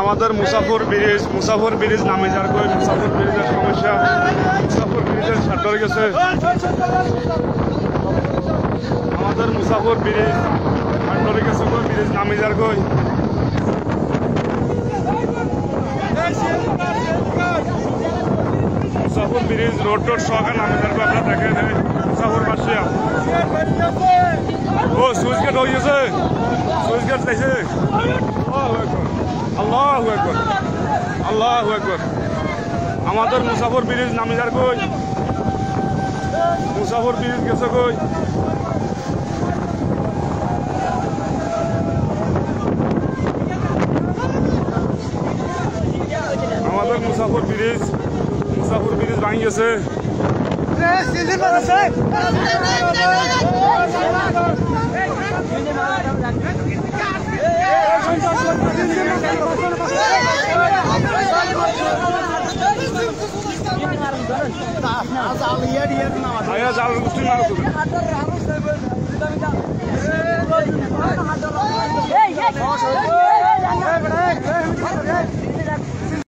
আমাদের মুসাফর ব্রিজ নামে যার কই মুসাফর ব্রিজের সমস্যা মুসাফর ব্রিজের ছাড় গেছে আমাদের মুসাফর ব্রিজ ছাড় গেছে কই ব্রিজ নামে যার কই মুসাফর ব্রিজ রোড সহকার নামে যার আপনারা দেখেন মুসাফর বাসিয়া ও সুইচ গেট হয়ে গেছে সুইচ গেট চাইছে আল্লাহু আকবার আল্লাহু আকবার আমাদের মুসাফর ব্রিজ নামে যার কই মুসাফর ব্রিজ গেছে কই আমাদের মুসাফর ব্রিজ ভাঙি গেছে জাল গোষ্ঠী মারা